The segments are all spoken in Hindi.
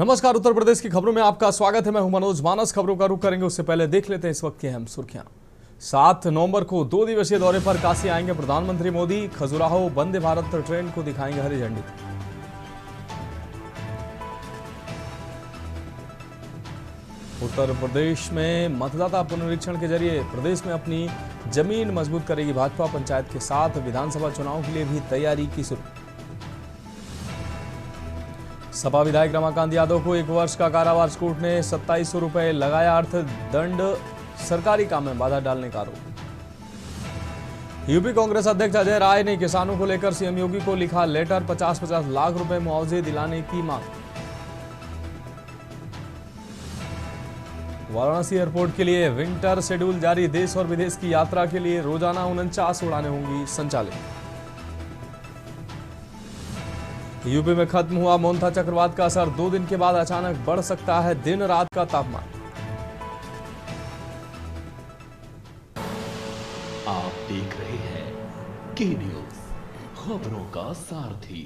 नमस्कार। उत्तर प्रदेश की खबरों में आपका स्वागत है। मैं हूं मनोज। मानस खबरों का रुख करेंगे उससे पहले देख लेते हैं इस वक्त की अहम सुर्खियां। 7 नवंबर को 2 दिवसीय दौरे पर काशी आएंगे प्रधानमंत्री मोदी। खजुराहो वंदे भारत ट्रेन को दिखाएंगे हरी झंडी। उत्तर प्रदेश में मतदाता पुनरीक्षण के जरिए प्रदेश में अपनी जमीन मजबूत करेगी भाजपा। पंचायत के साथ विधानसभा चुनाव के लिए भी तैयारी की शुरू। सपा विधायक रमाकांत यादव को 1 वर्ष का कारावास कोर्ट ने 2700 रुपए लगाया अर्थदंड। सरकारी काम में बाधा डालने का आरोप। यूपी कांग्रेस अध्यक्ष अजय राय ने किसानों को लेकर सीएम योगी को लिखा लेटर। 50-50 लाख रुपए मुआवजे दिलाने की मांग। वाराणसी एयरपोर्ट के लिए विंटर शेड्यूल जारी। देश और विदेश की यात्रा के लिए रोजाना 49 उड़ानें होंगी संचालित। यूपी में खत्म हुआ मोंथा चक्रवात का असर। 2 दिन के बाद अचानक बढ़ सकता है दिन रात का तापमान। आप देख रहे हैं के न्यूज, खबरों का सारथी।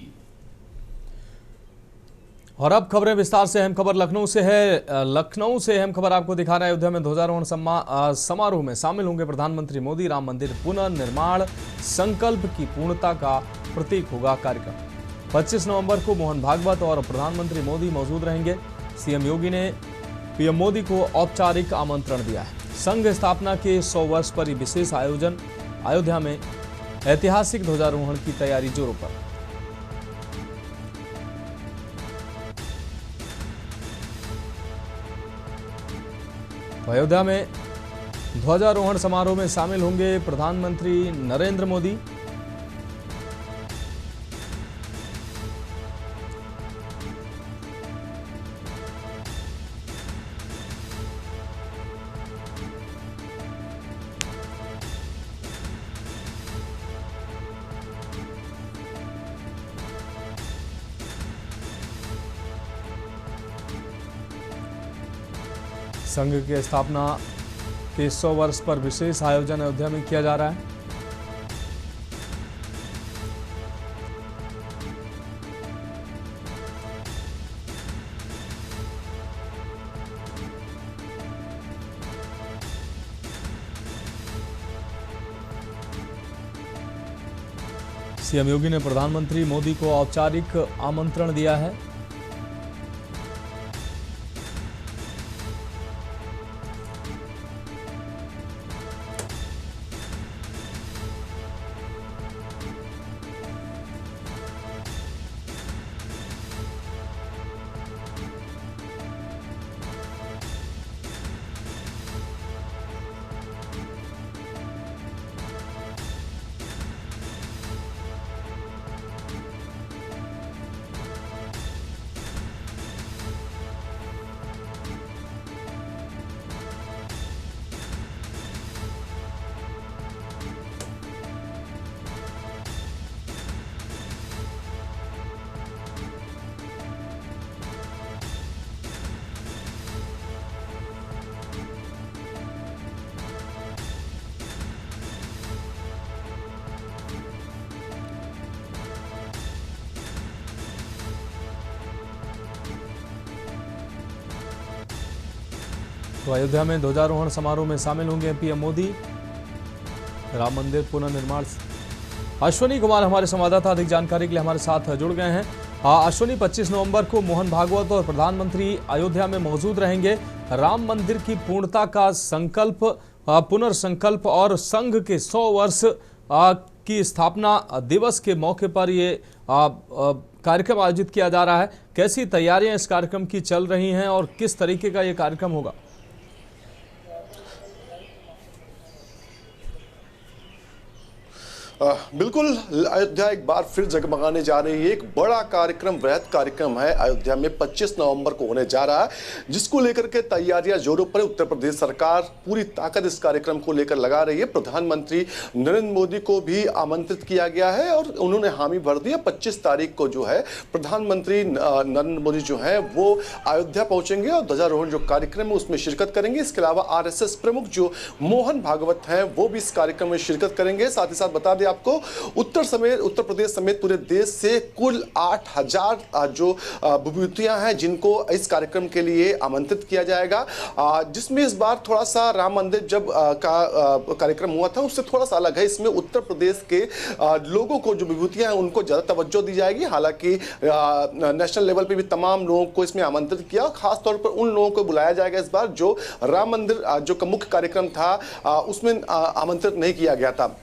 और अब खबरें विस्तार से। अहम खबर लखनऊ से है। लखनऊ से अहम खबर आपको दिखा रहा है। अयोध्या में ध्वजारोहण समारोह में शामिल होंगे प्रधानमंत्री मोदी। राम मंदिर पुनर्निर्माण संकल्प की पूर्णता का प्रतीक होगा कार्यक्रम। 25 नवंबर को मोहन भागवत और प्रधानमंत्री मोदी मौजूद रहेंगे। सीएम योगी ने पीएम मोदी को औपचारिक आमंत्रण दिया है। संघ स्थापना के 100 वर्ष पर विशेष आयोजन। अयोध्या में ऐतिहासिक ध्वजारोहण की तैयारी जोरों पर। अयोध्या में ध्वजारोहण समारोह में शामिल होंगे प्रधानमंत्री नरेंद्र मोदी। संघ की स्थापना के 100 वर्ष पर विशेष आयोजन अयोध्या में किया जा रहा है। सीएम योगी ने प्रधानमंत्री मोदी को औपचारिक आमंत्रण दिया है। तो अयोध्या में ध्वजारोहण समारोह में शामिल होंगे पीएम मोदी। राम मंदिर पुनर्निर्माण। अश्वनी कुमार हमारे संवाददाता अधिक जानकारी के लिए हमारे साथ जुड़ गए हैं। अश्वनी, 25 नवंबर को मोहन भागवत और प्रधानमंत्री अयोध्या में मौजूद रहेंगे। राम मंदिर की पूर्णता का संकल्प, पुनर्संकल्प और संघ के 100 वर्ष की स्थापना दिवस के मौके पर ये कार्यक्रम आयोजित किया जा रहा है। कैसी तैयारियां इस कार्यक्रम की चल रही हैं और किस तरीके का ये कार्यक्रम होगा? बिल्कुल, अयोध्या एक बार फिर जगमगाने जा रही है। एक बड़ा कार्यक्रम, वृहद कार्यक्रम है अयोध्या में 25 नवंबर को होने जा रहा है, जिसको लेकर के तैयारियां जोरों पर। उत्तर प्रदेश सरकार पूरी ताकत इस कार्यक्रम को लेकर लगा रही है। प्रधानमंत्री नरेंद्र मोदी को भी आमंत्रित किया गया है और उन्होंने हामी भर दिया। 25 तारीख को जो है प्रधानमंत्री नरेंद्र मोदी जो है वो अयोध्या पहुंचेंगे और ध्वजारोहण जो कार्यक्रम है उसमें शिरकत करेंगे। इसके अलावा आरएसएस प्रमुख जो मोहन भागवत हैं वो भी इस कार्यक्रम में शिरकत करेंगे। साथ ही साथ बता दें आपको उत्तर प्रदेश समेत पूरे देश से कुल 8,000 जो विभूतियां हैं जिनको इस कार्यक्रम के लिए आमंत्रित किया जाएगा, जिसमें इस बार थोड़ा सा राम मंदिर जब कार्यक्रम हुआ था उससे थोड़ा सा अलग है। इसमें उत्तर प्रदेश के लोगों को जो विभूतियां हैं उनको ज्यादा तवज्जो दी जाएगी। हालांकि नेशनल लेवल पे भी तमाम लोगों को इसमें आमंत्रित किया, खासतौर पर उन लोगों को बुलाया जाएगा इस बार जो राम मंदिर जो मुख्य कार्यक्रम था उसमें आमंत्रित नहीं किया गया था।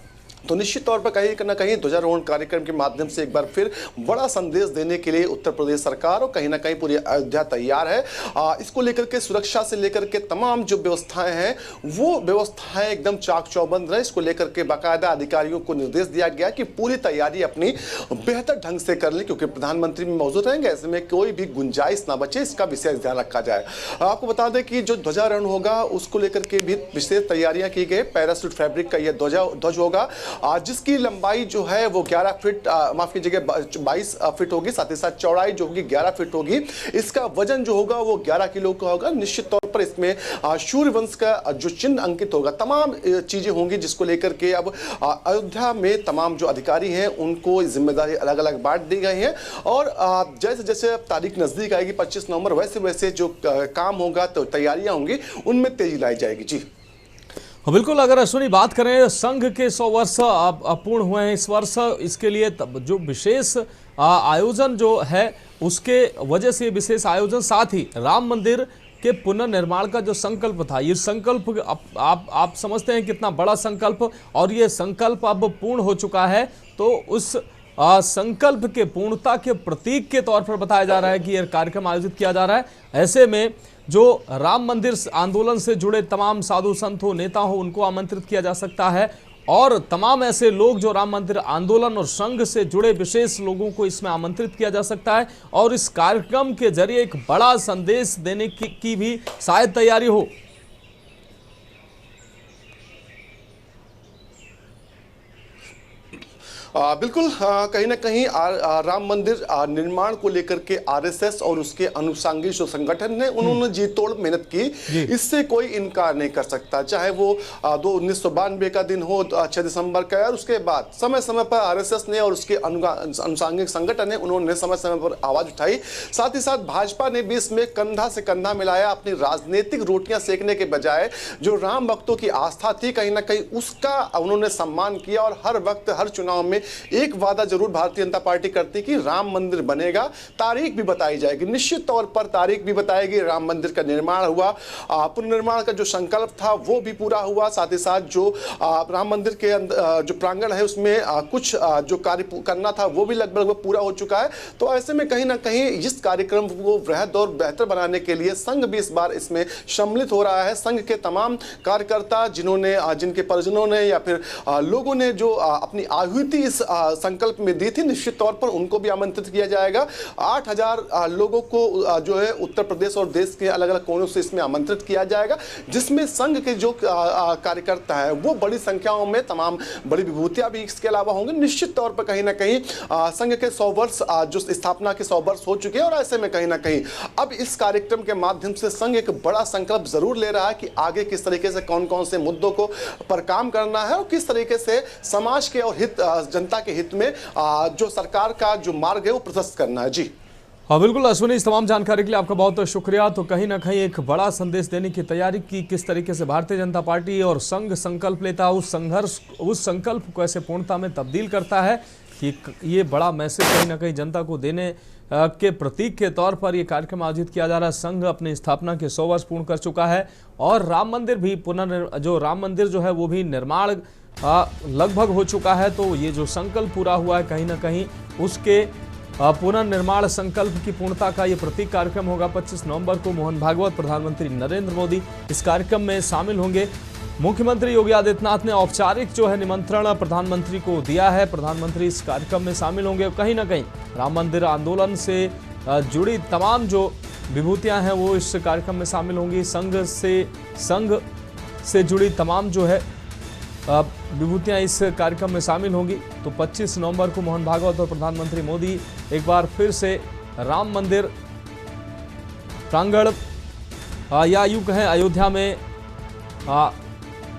तो निश्चित तौर पर कहीं ना कहीं ध्वजारोहण कार्यक्रम के माध्यम से एक बार फिर बड़ा संदेश देने के लिए उत्तर प्रदेश सरकार और कहीं ना कहीं पूरी अयोध्या तैयार है। इसको लेकर के सुरक्षा से लेकर के तमाम जो व्यवस्थाएं हैं वो व्यवस्थाएं एकदम चाक चौबंद रहे। इसको लेकर के बाकायदा अधिकारियों को निर्देश दिया गया कि पूरी तैयारी अपनी बेहतर ढंग से कर लें, क्योंकि प्रधानमंत्री भी मौजूद रहेंगे। ऐसे में कोई भी गुंजाइश ना बचे, इसका विशेष ध्यान रखा जाए। आपको बता दें कि जो ध्वजारोहण होगा उसको लेकर के भी विशेष तैयारियां की गई। पैरासूट फैब्रिक का यह ध्वज होगा जिसकी लंबाई जो है वो 11 फीट माफ कीजिएगा 22 फीट होगी, साथ ही साथ चौड़ाई जो होगी 11 फीट होगी। इसका वजन जो होगा वो 11 किलो का होगा। निश्चित तौर पर इसमें सूर्यवंश का जो चिन्ह अंकित होगा, तमाम चीजें होंगी जिसको लेकर के अब अयोध्या में तमाम जो अधिकारी हैं उनको जिम्मेदारी अलग अलग बांट दी गई है। और जैसे जैसे तारीख नजदीक आएगी 25 नवंबर, वैसे वैसे जो काम होगा तो तैयारियां होंगी उनमें तेजी लाई जाएगी। जी बिल्कुल, अगर अश्विनी बात करें संघ के 100 वर्ष पूर्ण हुए हैं इस वर्ष, इसके लिए जो विशेष आयोजन जो है उसके वजह से विशेष आयोजन, साथ ही राम मंदिर के पुनर्निर्माण का जो संकल्प था, ये संकल्प आप समझते हैं कितना बड़ा संकल्प, और ये संकल्प अब पूर्ण हो चुका है। तो उस संकल्प के पूर्णता के प्रतीक के तौर पर बताया जा रहा है कि यह कार्यक्रम आयोजित किया जा रहा है। ऐसे में जो राम मंदिर आंदोलन से जुड़े तमाम साधु संत हो, नेता हो, उनको आमंत्रित किया जा सकता है, और तमाम ऐसे लोग जो राम मंदिर आंदोलन और संघ से जुड़े विशेष लोगों को इसमें आमंत्रित किया जा सकता है, और इस कार्यक्रम के जरिए एक बड़ा संदेश देने की भी शायद तैयारी हो। बिल्कुल, कहीं ना कहीं राम मंदिर निर्माण को लेकर के आरएसएस और उसके अनुसांगी जो संगठन ने उन्होंने जी तोड़ मेहनत की, इससे कोई इनकार नहीं कर सकता। चाहे वो 1992 का दिन हो, 6 दिसंबर का, और उसके बाद समय समय पर आरएसएस ने और उसके अनुसांगिक संगठन ने उन्होंने समय समय पर आवाज उठाई। साथ ही साथ भाजपा ने भी इसमें कंधा से कंधा मिलाया। अपनी राजनीतिक रोटियां सेकने के बजाय जो राम भक्तों की आस्था थी कहीं ना कहीं उसका उन्होंने सम्मान किया, और हर वक्त हर चुनाव में एक वादा जरूर भारतीय जनता पार्टी करती कि राम मंदिर बनेगा, तारीख भी बताई जाएगी। निश्चित तौर पर तारीख भी बताएगी। राम मंदिर का निर्माण हुआ, पुनर्निर्माण का जो संकल्प था वो भी पूरा हुआ। साथ ही साथ जो राम मंदिर के जो प्रांगण है उसमें कुछ जो कार्य करना था वो भी लगभग पूरा हो चुका है। तो ऐसे में कहीं ना कहीं इस कार्यक्रम को वृहद और बेहतर बनाने के लिए संघ भी इस बार इसमें सम्मिलित हो रहा है। संघ के तमाम कार्यकर्ता जिनके परिजनों ने या फिर लोगों ने जो अपनी आहुति इस संकल्प में दी थी, निश्चित तौर पर उनको भी आमंत्रित किया जाएगा। 8,000 लोगों को जो है उत्तर प्रदेश और देश के अलग अलग कोनों से इसमें आमंत्रित किया जाएगा, जिसमें संघ के जो कार्यकर्ता है वो बड़ी संख्याओं में, तमाम बड़ी विभूतियां भी इसके अलावा होंगे। निश्चित तौर पर कहीं ना कहीं संघ के 100 वर्ष जो स्थापना के 100 वर्ष हो चुके हैं, और ऐसे में कहीं ना कहीं अब इस कार्यक्रम के माध्यम से संघ एक बड़ा संकल्प जरूर ले रहा है कि आगे किस तरीके से कौन कौन से मुद्दों को पर काम करना है, और किस तरीके से समाज के और जनता के हित में जो सरकार का जो मार्ग है वो प्रशस्त करना है। जी हाँ बिल्कुल अश्विनी, इस तमाम जानकारी के लिए आपका बहुत शुक्रिया। तो कहीं ना कहीं एक बड़ा संदेश देने की तैयारी की, किस तरीके से भारतीय जनता पार्टी और संघ संकल्प लेता है, उस संकल्प को कैसे पूर्णता में तब्दील करता है, कि ये बड़ा मैसेज कहीं ना कहीं जनता को देने के प्रतीक के तौर पर यह कार्यक्रम आयोजित किया जा रहा है। संघ अपनी स्थापना के 100 वर्ष पूर्ण कर चुका है, और राम मंदिर भी राम मंदिर जो है वो भी निर्माण लगभग हो चुका है। तो ये जो संकल्प पूरा हुआ है, कहीं ना कहीं उसके पुनर्निर्माण संकल्प की पूर्णता का ये प्रतीक कार्यक्रम होगा। 25 नवंबर को मोहन भागवत, प्रधानमंत्री नरेंद्र मोदी इस कार्यक्रम में शामिल होंगे। मुख्यमंत्री योगी आदित्यनाथ ने औपचारिक जो है निमंत्रण प्रधानमंत्री को दिया है। प्रधानमंत्री इस कार्यक्रम में शामिल होंगे। कहीं ना कहीं राम मंदिर आंदोलन से जुड़ी तमाम जो विभूतियां हैं वो इस कार्यक्रम में शामिल होंगी। संघ से जुड़ी तमाम जो है विभूतियां इस कार्यक्रम में शामिल होंगी। तो 25 नवंबर को मोहन भागवत और प्रधानमंत्री मोदी एक बार फिर से राम मंदिर प्रांगण या यूं कहें अयोध्या में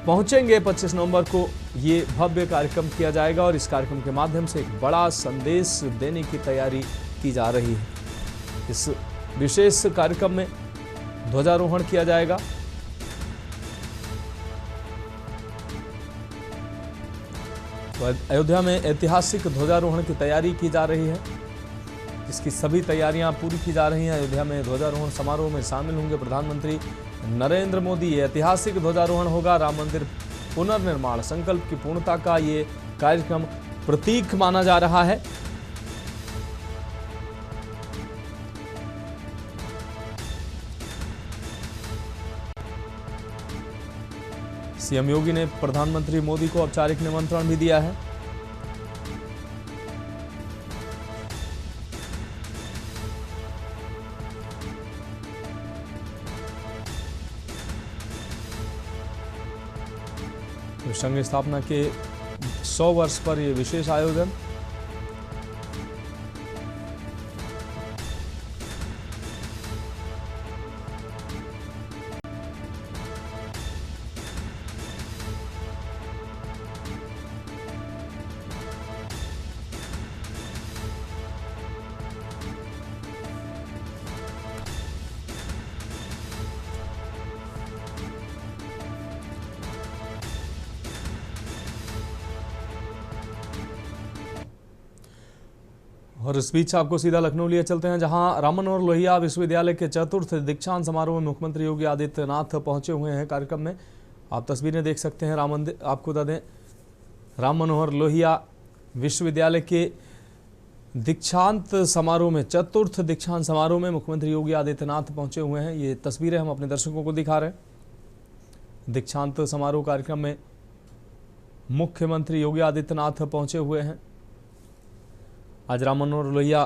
पहुंचेंगे 25 नवंबर को ये भव्य कार्यक्रम किया जाएगा और इस कार्यक्रम के माध्यम से एक बड़ा संदेश देने की तैयारी की जा रही है। इस विशेष कार्यक्रम में ध्वजारोहण किया जाएगा। तो अयोध्या में ऐतिहासिक ध्वजारोहण की तैयारी की जा रही है, जिसकी सभी तैयारियां पूरी की जा रही हैं। अयोध्या में ध्वजारोहण समारोह में शामिल होंगे प्रधानमंत्री नरेंद्र मोदी। ये ऐतिहासिक ध्वजारोहण होगा। राम मंदिर पुनर्निर्माण संकल्प की पूर्णता का ये कार्यक्रम प्रतीक माना जा रहा है। सीएम योगी ने प्रधानमंत्री मोदी को औपचारिक निमंत्रण भी दिया है। तो संघ स्थापना के 100 वर्ष पर यह विशेष आयोजन। और इस बीच आपको सीधा लखनऊ लिए चलते हैं, जहां राम मनोहर लोहिया विश्वविद्यालय के चतुर्थ दीक्षांत समारोह में मुख्यमंत्री योगी आदित्यनाथ पहुंचे हुए हैं। कार्यक्रम में आप तस्वीरें देख सकते हैं। आपको बता दें, राम मनोहर लोहिया विश्वविद्यालय के दीक्षांत समारोह में, चतुर्थ दीक्षांत समारोह में मुख्यमंत्री योगी आदित्यनाथ पहुंचे हुए हैं। ये तस्वीरें हम अपने दर्शकों को दिखा रहे हैं। दीक्षांत समारोह कार्यक्रम में मुख्यमंत्री योगी आदित्यनाथ पहुंचे हुए हैं। आज राम मनोहर लोहिया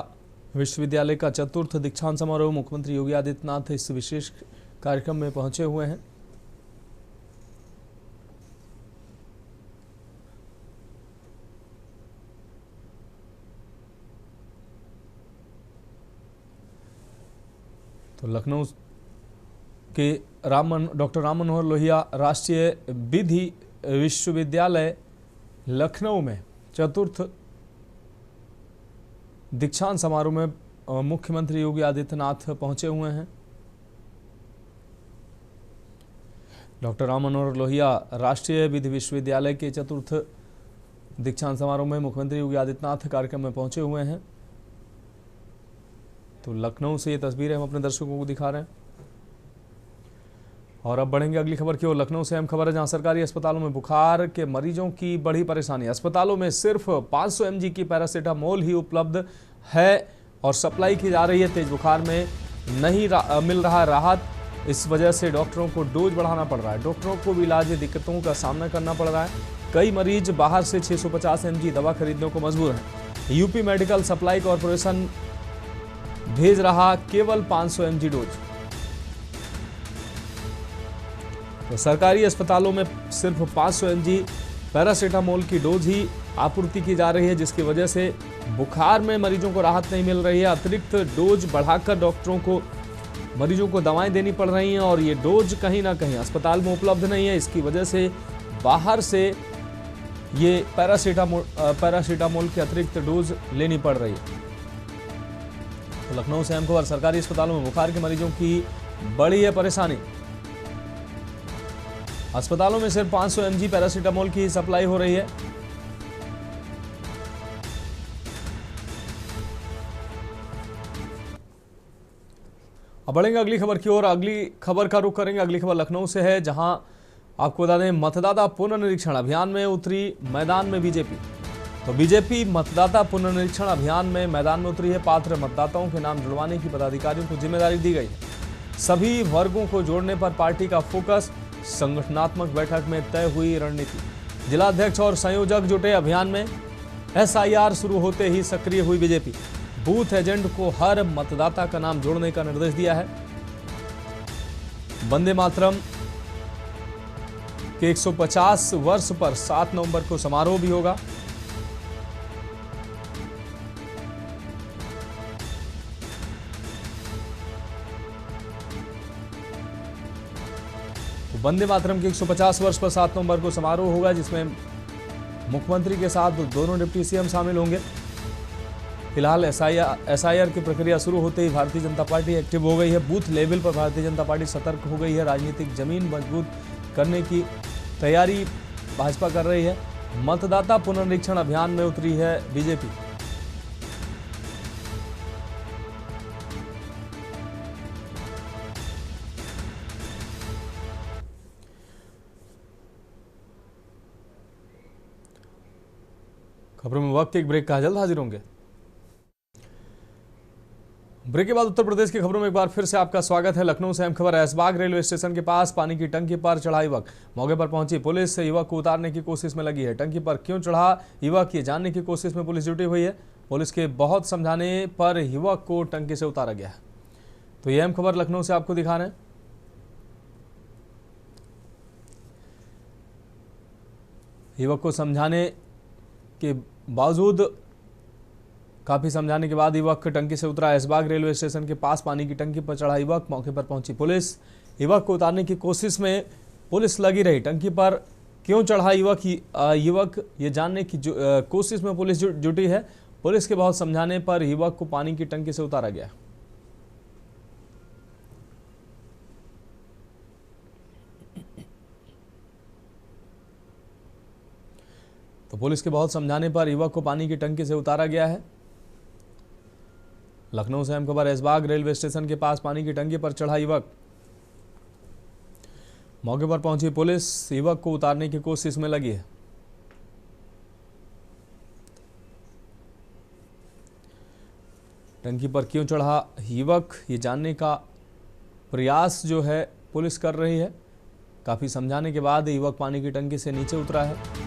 विश्वविद्यालय का चतुर्थ दीक्षांत समारोह, मुख्यमंत्री योगी आदित्यनाथ इस विशेष कार्यक्रम में पहुंचे हुए हैं। तो लखनऊ के डॉक्टर राम मनोहर लोहिया राष्ट्रीय विधि विश्वविद्यालय लखनऊ में चतुर्थ दीक्षांत समारोह में मुख्यमंत्री योगी आदित्यनाथ पहुंचे हुए हैं। डॉक्टर राम मनोहर लोहिया राष्ट्रीय विधि विश्वविद्यालय के चतुर्थ दीक्षांत समारोह में मुख्यमंत्री योगी आदित्यनाथ कार्यक्रम में पहुंचे हुए हैं। तो लखनऊ से ये तस्वीरें हम अपने दर्शकों को दिखा रहे हैं। और अब बढ़ेंगे अगली खबर की ओर। लखनऊ से अहम खबर है, जहां सरकारी अस्पतालों में बुखार के मरीजों की बड़ी परेशानी। अस्पतालों में सिर्फ 500 mg की पैरासीटामोल ही उपलब्ध है और सप्लाई की जा रही है। तेज बुखार में नहीं मिल रहा राहत, इस वजह से डॉक्टरों को डोज बढ़ाना पड़ रहा है। डॉक्टरों को भी इलाज दिक्कतों का सामना करना पड़ रहा है। कई मरीज बाहर से 650 mg दवा खरीदने को मजबूर हैं। यूपी मेडिकल सप्लाई कॉरपोरेशन भेज रहा केवल 500 mg डोज। तो सरकारी अस्पतालों में सिर्फ 500 mg पैरासीटामोल की डोज ही आपूर्ति की जा रही है, जिसकी वजह से बुखार में मरीजों को राहत नहीं मिल रही है। अतिरिक्त डोज बढ़ाकर डॉक्टरों को मरीजों को दवाएं देनी पड़ रही हैं और ये डोज कहीं ना कहीं अस्पताल में उपलब्ध नहीं है। इसकी वजह से बाहर से ये पैरासीटामोल के अतिरिक्त डोज लेनी पड़ रही है। तो लखनऊ से अहम खबर, सरकारी अस्पतालों में बुखार के मरीजों की बड़ी है परेशानी। अस्पतालों में सिर्फ 500 mg पैरासीटामोल की सप्लाई हो रही है। अब बढ़ेंगे अगली खबर की ओर। अगली खबर का रुख करेंगे। अगली खबर लखनऊ से है, जहां आपको बता दें, मतदाता पुनर्निरीक्षण अभियान में उतरी मैदान में बीजेपी। तो बीजेपी मतदाता पुनर्निरीक्षण अभियान में मैदान में उतरी है। पात्र मतदाताओं के नाम जुड़वाने की पदाधिकारियों को जिम्मेदारी दी गई है। सभी वर्गों को जोड़ने पर पार्टी का फोकस। संगठनात्मक बैठक में तय हुई रणनीति। जिलाध्यक्ष और संयोजक जुटे अभियान में। SIR शुरू होते ही सक्रिय हुई बीजेपी। बूथ एजेंट को हर मतदाता का नाम जोड़ने का निर्देश दिया है। वंदे मातरम के 150 वर्ष पर 7 नवंबर को समारोह भी होगा। तो वंदे मातरम के 150 वर्ष पर 7 नवंबर को समारोह होगा, जिसमें मुख्यमंत्री के साथ दोनों डिप्टी सीएम शामिल होंगे। फिलहाल एसआईआर की प्रक्रिया शुरू होते ही भारतीय जनता पार्टी एक्टिव हो गई है। बूथ लेवल पर भारतीय जनता पार्टी सतर्क हो गई है। राजनीतिक जमीन मजबूत करने की तैयारी भाजपा कर रही है। मतदाता पुनरीक्षण अभियान में उतरी है बीजेपी। खबरों में वक्त एक ब्रेक का, जल्द हाजिर होंगे। ब्रेक के बाद उत्तर प्रदेश की खबरों में एक बार फिर से आपका स्वागत है। लखनऊ से अहम खबर है। ऐशबाग रेलवे स्टेशन के पास पानी की टंकी पर चढ़ा युवक। मौके पर पहुंची पुलिस युवक को उतारने की कोशिश में लगी है। टंकी पर क्यों चढ़ा युवक, ये जानने की कोशिश में पुलिस जुटी हुई है। पुलिस के बहुत समझाने पर युवक को टंकी से उतारा गया है। तो यह अहम खबर लखनऊ से आपको दिखा रहे हैं। युवक को समझाने के बावजूद, काफी समझाने के बाद युवक टंकी से उतरा। ऐशबाग रेलवे स्टेशन के पास पानी की टंकी पर चढ़ा युवक। मौके पर पहुंची पुलिस युवक को उतारने की कोशिश में पुलिस लगी रही। टंकी पर क्यों चढ़ा युवक ये जानने की कोशिश में पुलिस जुटी है। पुलिस के बहुत समझाने पर युवक को पानी की टंकी से उतारा गया। तो पुलिस के बहुत समझाने पर युवक को पानी की टंकी से उतारा गया है। लखनऊ से अहम खबर। ऐशबाग रेलवे स्टेशन के पास पानी की टंकी पर चढ़ा युवक। मौके पर पहुंची पुलिस युवक को उतारने की कोशिश में लगी है। टंकी पर क्यों चढ़ा युवक, ये जानने का प्रयास जो है पुलिस कर रही है। काफी समझाने के बाद युवक पानी की टंकी से नीचे उतरा है।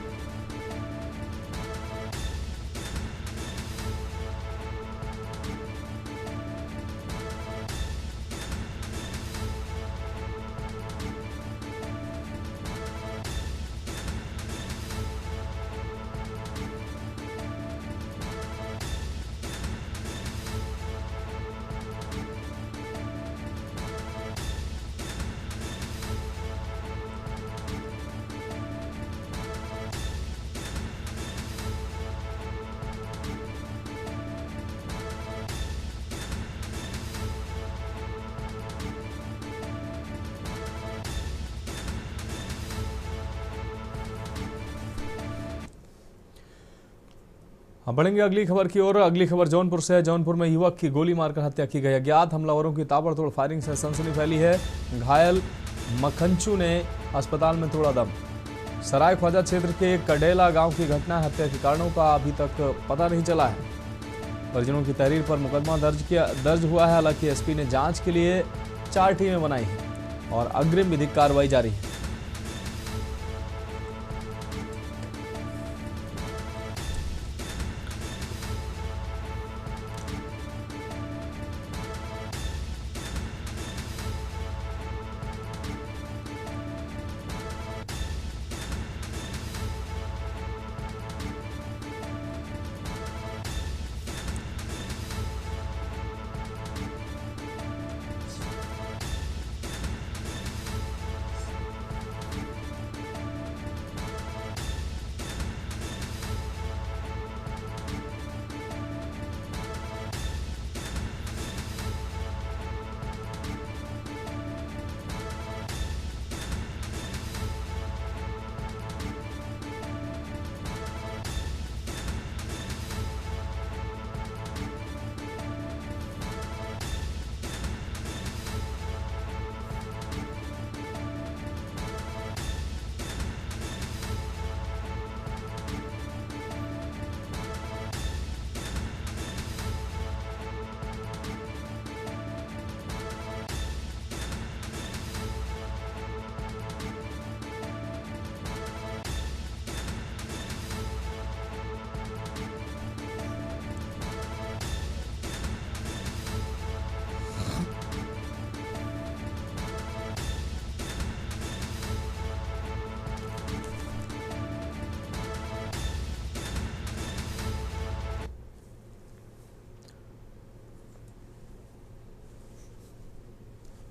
अब बढ़ेंगे अगली खबर की ओर। अगली खबर जौनपुर से है। जौनपुर में युवक की गोली मारकर हत्या की गई। अज्ञात हमलावरों की ताबड़तोड़ फायरिंग से सनसनी फैली है। घायल मखंचू ने अस्पताल में तोड़ा दम। सराय ख्वाजा क्षेत्र के कडेला गांव की घटना। हत्या के कारणों का अभी तक पता नहीं चला है। परिजनों की तहरीर पर मुकदमा दर्ज हुआ है। हालांकि एसपी ने जांच के लिए 4 टीमें बनाई हैं और अग्रिम विधिक कार्रवाई जारी है।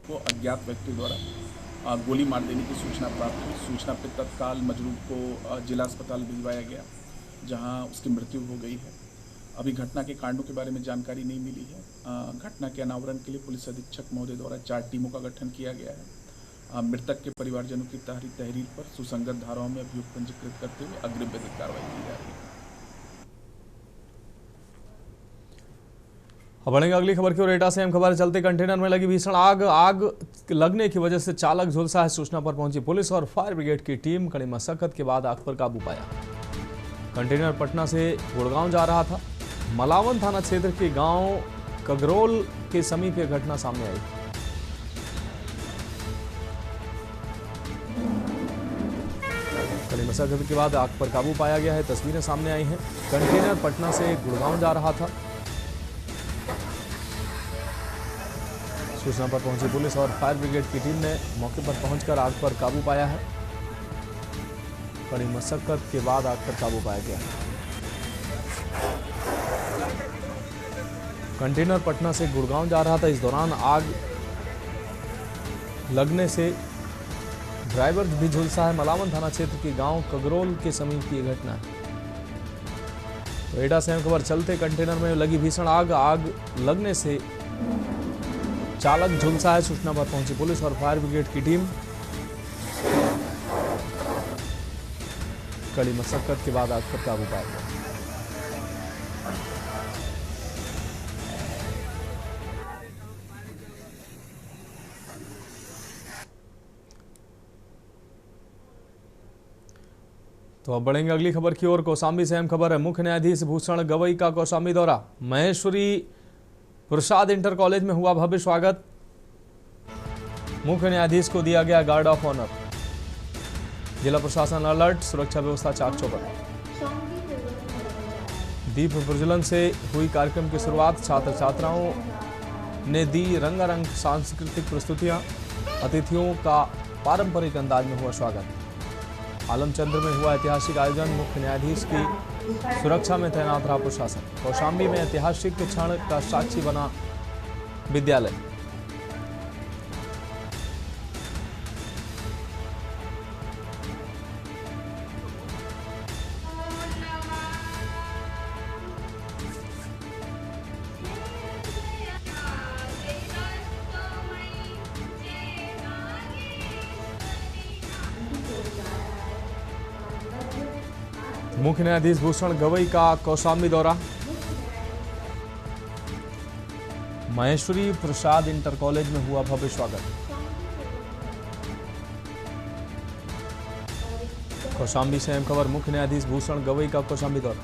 को अज्ञात व्यक्ति द्वारा गोली मार देने की सूचना प्राप्त हुई। सूचना पर तत्काल मजरूब को जिला अस्पताल भिजवाया गया, जहां उसकी मृत्यु हो गई है। अभी घटना के कारणों के बारे में जानकारी नहीं मिली है। घटना के अनावरण के लिए पुलिस अधीक्षक महोदय द्वारा 4 टीमों का गठन किया गया है। मृतक के परिवारजनों की तहरीर पर सुसंगत धाराओं में अभियोग पंजीकृत करते हुए अग्रिम विधिक कार्रवाई की जा रही है। अब बढ़ेंगे अगली खबर की ओर। एटा से अहम खबर चलते कंटेनर में लगी भीषण आग लगने की वजह से चालक झुलसा है। सूचना पर पहुंची पुलिस और फायर ब्रिगेड की टीम कड़ी मशक्कत के बाद आग पर काबू पाया। कंटेनर पटना से गुड़गांव जा रहा था। मलावन थाना क्षेत्र के गांव कगरोल के समीप यह घटना सामने आई। कड़ी मशक्कत के बाद आग पर काबू पाया गया है। तस्वीरें सामने आई हैं। कंटेनर पटना से गुड़गांव जा रहा था। सूचना पर पहुंची पुलिस और फायर ब्रिगेड की टीम ने मौके पर पहुंचकर आग पर काबू पाया है। कड़ी मशक्कत के बाद आग पर काबू पाया गया। कंटेनर पटना से गुड़गांव जा रहा था। इस दौरान आग लगने से ड्राइवर भी झुलसा है। मलावन थाना क्षेत्र के गांव कगरोल के समीप की घटना है। तो एटा से अहम खबर चलते कंटेनर में लगी भीषण आग लगने से चालक झुलसा है। सूचना पर पहुंची पुलिस और फायर ब्रिगेड की टीम कड़ी मशक्कत के बाद आग पर काबू पाया गया। तो अब बढ़ेंगे अगली खबर की ओर। कौशाम्बी से अहम खबर है। मुख्य न्यायाधीश भूषण गवई का कौशाम्बी दौरा। महेश्वरी प्रसाद इंटर कॉलेज में हुआ भव्य स्वागत। मुख्य न्यायाधीश को दिया गया गार्ड ऑफ ऑनर। जिला प्रशासन अलर्ट, सुरक्षा व्यवस्था चाक चौबंद। दीप प्रज्वलन से हुई कार्यक्रम की शुरुआत। छात्र छात्राओं ने दी रंगारंग सांस्कृतिक प्रस्तुतियां। अतिथियों का पारंपरिक अंदाज में हुआ स्वागत। आलमचंद्र में हुआ ऐतिहासिक आयोजन। मुख्य न्यायाधीश की सुरक्षा में तैनात रहा प्रशासन। कौशाम्बी में ऐतिहासिक क्षण का साक्षी बना विद्यालय। मुख्य न्यायाधीश भूषण गवई का कौशाम्बी दौरा। महेश्वरी प्रसाद इंटर कॉलेज में हुआ भव्य स्वागत। कौशाम्बी से अहम खबर। मुख्य न्यायाधीश भूषण गवई का कौशाम्बी दौरा।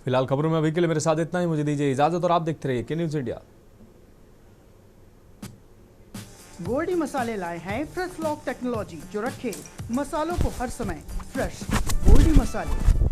फिलहाल खबरों में अभी के लिए मेरे साथ इतना ही। मुझे दीजिए इजाजत और आप देखते रहिए के न्यूज इंडिया। गोल्डी मसाले लाए हैं फ्रेश लॉक टेक्नोलॉजी, जो रखे मसालों को हर समय फ्रेश। गोल्डी मसाले।